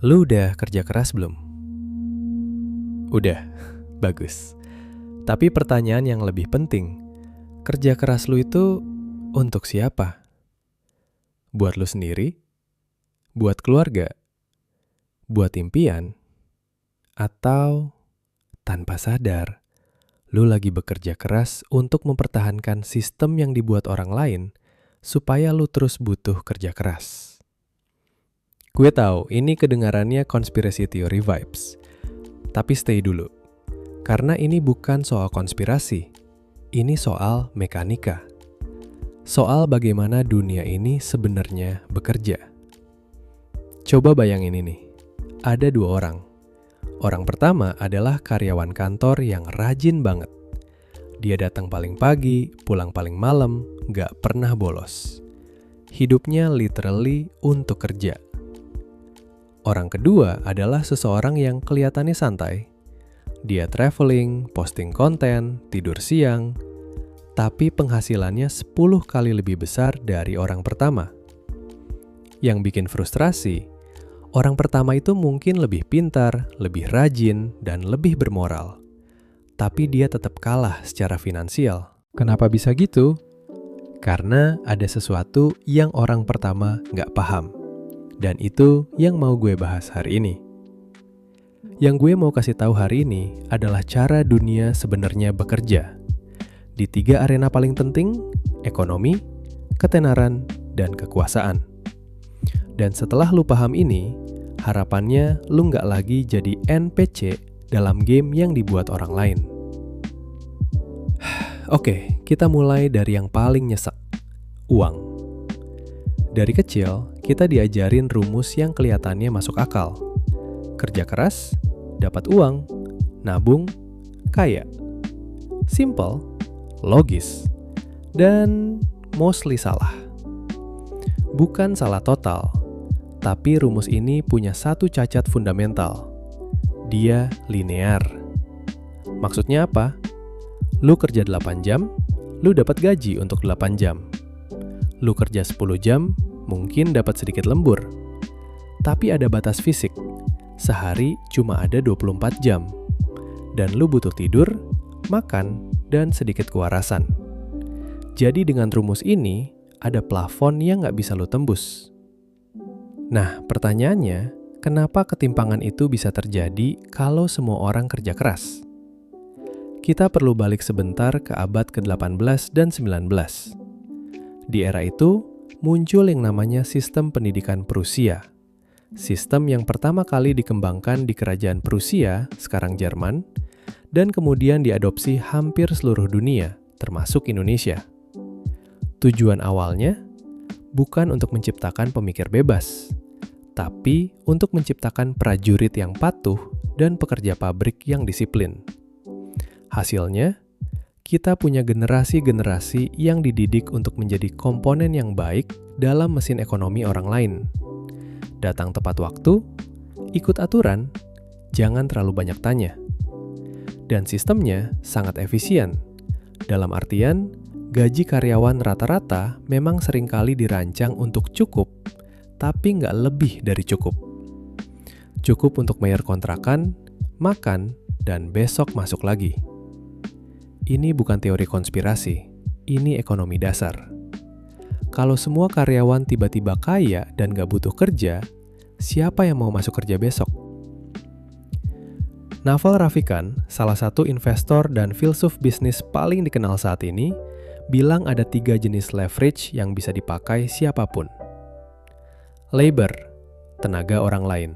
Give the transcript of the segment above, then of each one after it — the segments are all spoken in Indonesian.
Lu udah kerja keras belum? Udah, bagus. Tapi pertanyaan yang lebih penting, kerja keras lu itu untuk siapa? Buat lu sendiri? Buat keluarga? Buat impian? Atau tanpa sadar, lu lagi bekerja keras untuk mempertahankan sistem yang dibuat orang lain supaya lu terus butuh kerja keras? Gue tahu ini kedengarannya conspiracy theory vibes. Tapi stay dulu. Karena ini bukan soal konspirasi. Ini soal mekanika. Soal bagaimana dunia ini sebenarnya bekerja. Coba bayangin ini. Ada dua orang. Orang pertama adalah karyawan kantor yang rajin banget. Dia datang paling pagi, pulang paling malam, gak pernah bolos. Hidupnya literally untuk kerja. Orang kedua adalah seseorang yang kelihatannya santai. Dia traveling, posting konten, tidur siang, tapi penghasilannya 10 kali lebih besar dari orang pertama. Yang bikin frustrasi, orang pertama itu mungkin lebih pintar, lebih rajin, dan lebih bermoral. Tapi dia tetap kalah secara finansial. Kenapa bisa gitu? Karena ada sesuatu yang orang pertama nggak paham. Dan itu yang mau gue bahas hari ini. Yang gue mau kasih tahu hari ini adalah cara dunia sebenarnya bekerja. Di 3 arena paling penting, ekonomi, ketenaran, dan kekuasaan. Dan setelah lu paham ini, harapannya lu nggak lagi jadi NPC dalam game yang dibuat orang lain. Oke, kita mulai dari yang paling nyesek, uang. Dari kecil, kita diajarin rumus yang kelihatannya masuk akal. Kerja keras, dapat uang, nabung, kaya. Simple, logis, dan mostly salah. Bukan salah total, tapi rumus ini punya satu cacat fundamental. Dia linear. Maksudnya apa? Lu kerja 8 jam, lu dapat gaji untuk 8 jam. Lu kerja 10 jam, mungkin dapat sedikit lembur. Tapi ada batas fisik. Sehari cuma ada 24 jam. Dan lu butuh tidur, makan, dan sedikit kewarasan. Jadi dengan rumus ini, ada plafon yang nggak bisa lu tembus. Nah, pertanyaannya, kenapa ketimpangan itu bisa terjadi kalau semua orang kerja keras? Kita perlu balik sebentar ke abad ke-18 dan 19. Di era itu, muncul yang namanya sistem pendidikan Prusia. Sistem yang pertama kali dikembangkan di kerajaan Prusia, sekarang Jerman, dan kemudian diadopsi hampir seluruh dunia, termasuk Indonesia. Tujuan awalnya bukan untuk menciptakan pemikir bebas, tapi untuk menciptakan prajurit yang patuh dan pekerja pabrik yang disiplin. Hasilnya, kita punya generasi-generasi yang dididik untuk menjadi komponen yang baik dalam mesin ekonomi orang lain. Datang tepat waktu, ikut aturan, jangan terlalu banyak tanya. Dan sistemnya sangat efisien. Dalam artian, gaji karyawan rata-rata memang seringkali dirancang untuk cukup, tapi nggak lebih dari cukup. Cukup untuk bayar kontrakan, makan, dan besok masuk lagi. Ini bukan teori konspirasi, ini ekonomi dasar. Kalau semua karyawan tiba-tiba kaya dan gak butuh kerja, siapa yang mau masuk kerja besok? Naval Ravikant, salah satu investor dan filsuf bisnis paling dikenal saat ini, bilang ada 3 jenis leverage yang bisa dipakai siapapun. Labor, tenaga orang lain.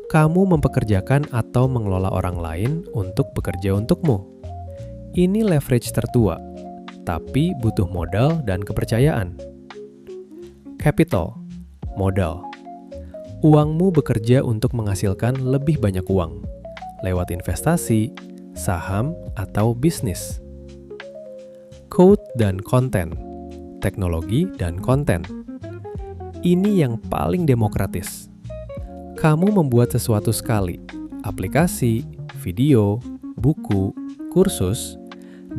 Kamu mempekerjakan atau mengelola orang lain untuk bekerja untukmu. Ini leverage tertua, tapi butuh modal dan kepercayaan. Capital, modal. Uangmu bekerja untuk menghasilkan lebih banyak uang, lewat investasi, saham, atau bisnis. Code dan konten, teknologi dan konten. Ini yang paling demokratis. Kamu membuat sesuatu sekali, aplikasi, video, buku, kursus,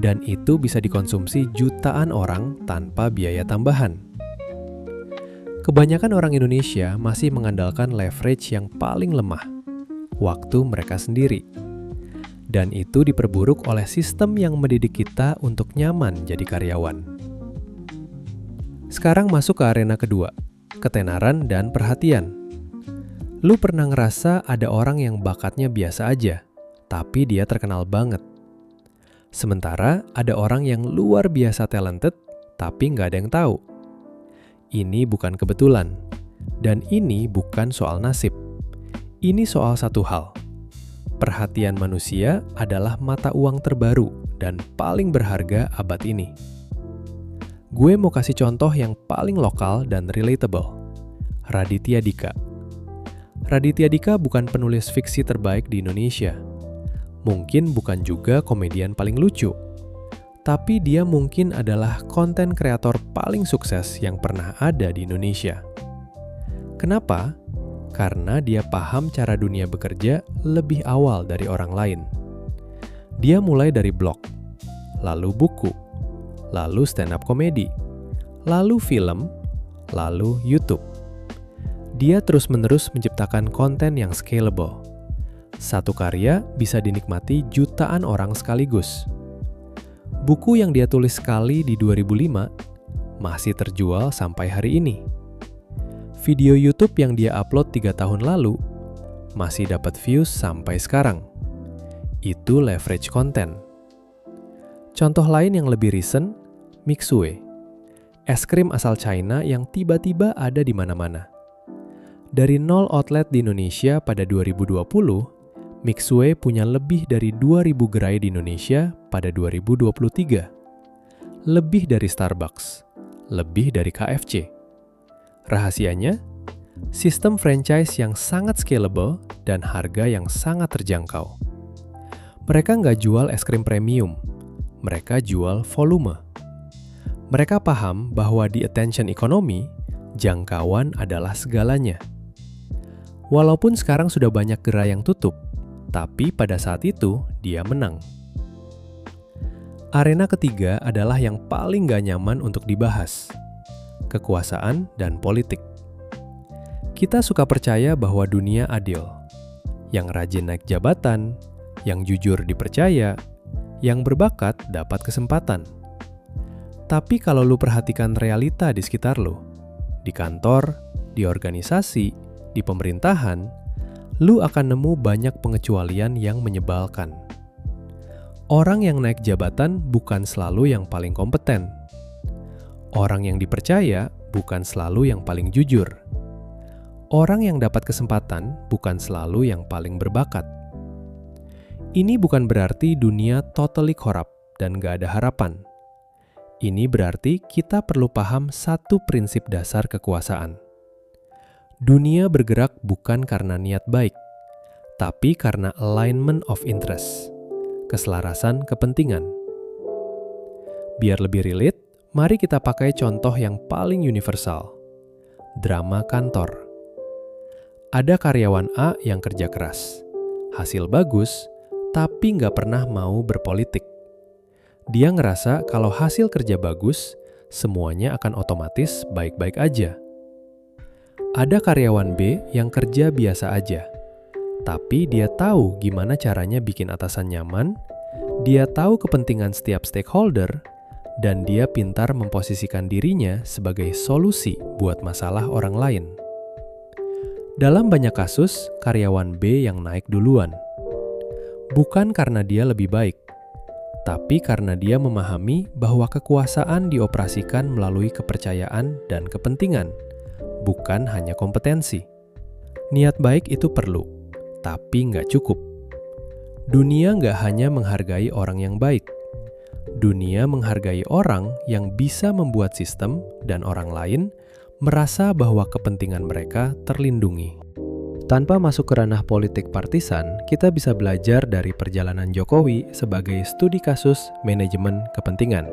dan itu bisa dikonsumsi jutaan orang tanpa biaya tambahan. Kebanyakan orang Indonesia masih mengandalkan leverage yang paling lemah, waktu mereka sendiri. Dan itu diperburuk oleh sistem yang mendidik kita untuk nyaman jadi karyawan. Sekarang masuk ke arena kedua, ketenaran dan perhatian. Lu pernah ngerasa ada orang yang bakatnya biasa aja, tapi dia terkenal banget. Sementara ada orang yang luar biasa talented, tapi nggak ada yang tahu. Ini bukan kebetulan, dan ini bukan soal nasib. Ini soal satu hal. Perhatian manusia adalah mata uang terbaru dan paling berharga abad ini. Gue mau kasih contoh yang paling lokal dan relatable. Raditya Dika. Raditya Dika bukan penulis fiksi terbaik di Indonesia. Mungkin bukan juga komedian paling lucu. Tapi dia mungkin adalah konten kreator paling sukses yang pernah ada di Indonesia. Kenapa? Karena dia paham cara dunia bekerja lebih awal dari orang lain. Dia mulai dari blog, lalu buku, lalu stand-up komedi, lalu film, lalu YouTube. Dia terus-menerus menciptakan konten yang scalable. Satu karya bisa dinikmati jutaan orang sekaligus. Buku yang dia tulis sekali di 2005 masih terjual sampai hari ini. Video YouTube yang dia upload 3 tahun lalu masih dapat views sampai sekarang. Itu leverage konten. Contoh lain yang lebih recent, Mixue, es krim asal China yang tiba-tiba ada di mana-mana. Dari 0 outlet di Indonesia pada 2020, Mixue punya lebih dari 2.000 gerai di Indonesia pada 2023. Lebih dari Starbucks, lebih dari KFC. Rahasianya, sistem franchise yang sangat scalable dan harga yang sangat terjangkau. Mereka nggak jual es krim premium, mereka jual volume. Mereka paham bahwa di attention economy, jangkauan adalah segalanya. Walaupun sekarang sudah banyak gerai yang tutup, tapi pada saat itu dia menang. Arena ketiga adalah yang paling gak nyaman untuk dibahas. Kekuasaan dan politik. Kita suka percaya bahwa dunia adil. Yang rajin naik jabatan, yang jujur dipercaya, yang berbakat dapat kesempatan. Tapi kalau lu perhatikan realita di sekitar lu, di kantor, di organisasi, di pemerintahan, lu akan nemu banyak pengecualian yang menyebalkan. Orang yang naik jabatan bukan selalu yang paling kompeten. Orang yang dipercaya bukan selalu yang paling jujur. Orang yang dapat kesempatan bukan selalu yang paling berbakat. Ini bukan berarti dunia totally corrupt dan gak ada harapan. Ini berarti kita perlu paham satu prinsip dasar kekuasaan. Dunia bergerak bukan karena niat baik, tapi karena alignment of interest, keselarasan kepentingan. Biar lebih relate, mari kita pakai contoh yang paling universal, drama kantor. Ada karyawan A yang kerja keras, hasil bagus, tapi nggak pernah mau berpolitik. Dia ngerasa kalau hasil kerja bagus, semuanya akan otomatis baik-baik aja. Ada karyawan B yang kerja biasa aja, tapi dia tahu gimana caranya bikin atasan nyaman, dia tahu kepentingan setiap stakeholder, dan dia pintar memposisikan dirinya sebagai solusi buat masalah orang lain. Dalam banyak kasus, karyawan B yang naik duluan. Bukan karena dia lebih baik, tapi karena dia memahami bahwa kekuasaan dioperasikan melalui kepercayaan dan kepentingan, bukan hanya kompetensi. Niat baik itu perlu, tapi nggak cukup. Dunia nggak hanya menghargai orang yang baik. Dunia menghargai orang yang bisa membuat sistem dan orang lain merasa bahwa kepentingan mereka terlindungi. Tanpa masuk ke ranah politik partisan, kita bisa belajar dari perjalanan Jokowi sebagai studi kasus manajemen kepentingan.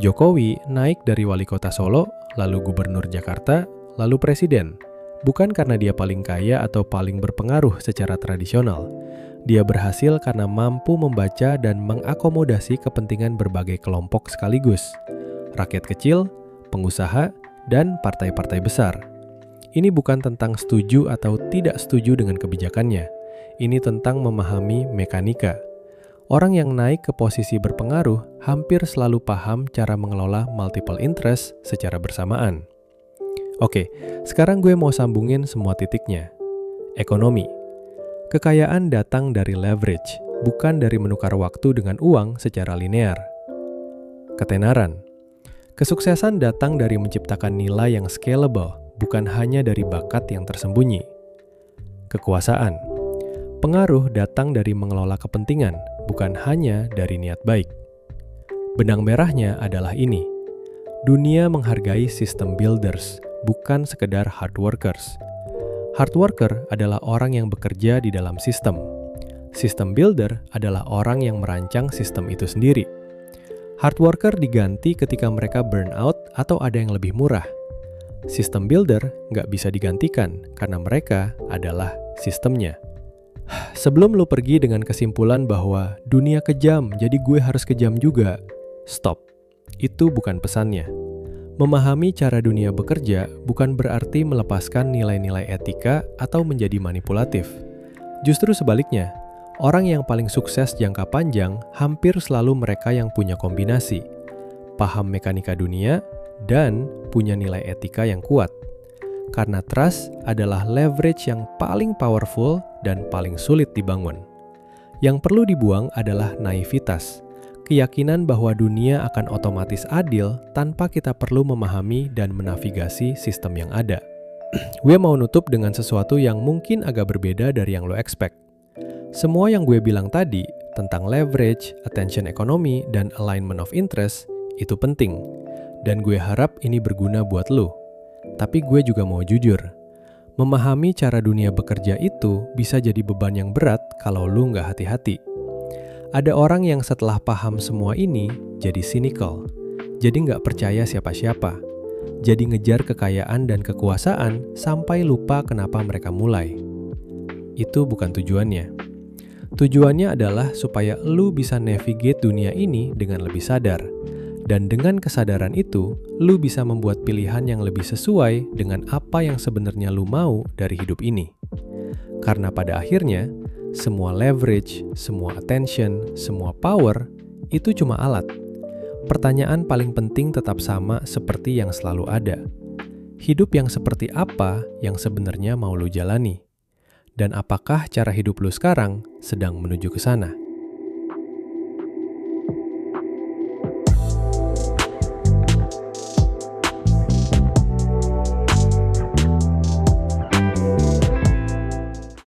Jokowi naik dari wali kota Solo, lalu gubernur Jakarta, lalu presiden. Bukan karena dia paling kaya atau paling berpengaruh secara tradisional. Dia berhasil karena mampu membaca dan mengakomodasi kepentingan berbagai kelompok sekaligus. Rakyat kecil, pengusaha, dan partai-partai besar. Ini bukan tentang setuju atau tidak setuju dengan kebijakannya. Ini tentang memahami mekanika. Orang yang naik ke posisi berpengaruh hampir selalu paham cara mengelola multiple interest secara bersamaan. Oke, sekarang gue mau sambungin semua titiknya. Ekonomi. Kekayaan datang dari leverage, bukan dari menukar waktu dengan uang secara linear. Ketenaran. Kesuksesan datang dari menciptakan nilai yang scalable, bukan hanya dari bakat yang tersembunyi. Kekuasaan. Pengaruh datang dari mengelola kepentingan, bukan hanya dari niat baik. Benang merahnya adalah ini. Dunia menghargai system builders, bukan sekedar hard workers. Hard worker adalah orang yang bekerja di dalam sistem. System builder adalah orang yang merancang sistem itu sendiri. Hard worker diganti ketika mereka burn out atau ada yang lebih murah. System builder nggak bisa digantikan karena mereka adalah sistemnya. Sebelum lu pergi dengan kesimpulan bahwa dunia kejam, jadi gue harus kejam juga, stop. Itu bukan pesannya. Memahami cara dunia bekerja bukan berarti melepaskan nilai-nilai etika atau menjadi manipulatif. Justru sebaliknya, orang yang paling sukses jangka panjang hampir selalu mereka yang punya kombinasi, paham mekanika dunia, dan punya nilai etika yang kuat. Karena trust adalah leverage yang paling powerful dan paling sulit dibangun. Yang perlu dibuang adalah naivitas, keyakinan bahwa dunia akan otomatis adil tanpa kita perlu memahami dan menavigasi sistem yang ada. Gue mau nutup dengan sesuatu yang mungkin agak berbeda dari yang lo expect. Semua yang gue bilang tadi tentang leverage, attention economy, dan alignment of interest itu penting. Dan gue harap ini berguna buat lo. Tapi gue juga mau jujur. Memahami cara dunia bekerja itu bisa jadi beban yang berat kalau lo nggak hati-hati. Ada orang yang setelah paham semua ini jadi cynical. Jadi nggak percaya siapa-siapa. Jadi ngejar kekayaan dan kekuasaan sampai lupa kenapa mereka mulai. Itu bukan tujuannya. Tujuannya adalah supaya lu bisa navigate dunia ini dengan lebih sadar. Dan dengan kesadaran itu, lu bisa membuat pilihan yang lebih sesuai dengan apa yang sebenarnya lu mau dari hidup ini. Karena pada akhirnya, semua leverage, semua attention, semua power, itu cuma alat. Pertanyaan paling penting tetap sama seperti yang selalu ada. Hidup yang seperti apa yang sebenarnya mau lu jalani? Dan apakah cara hidup lu sekarang sedang menuju ke sana?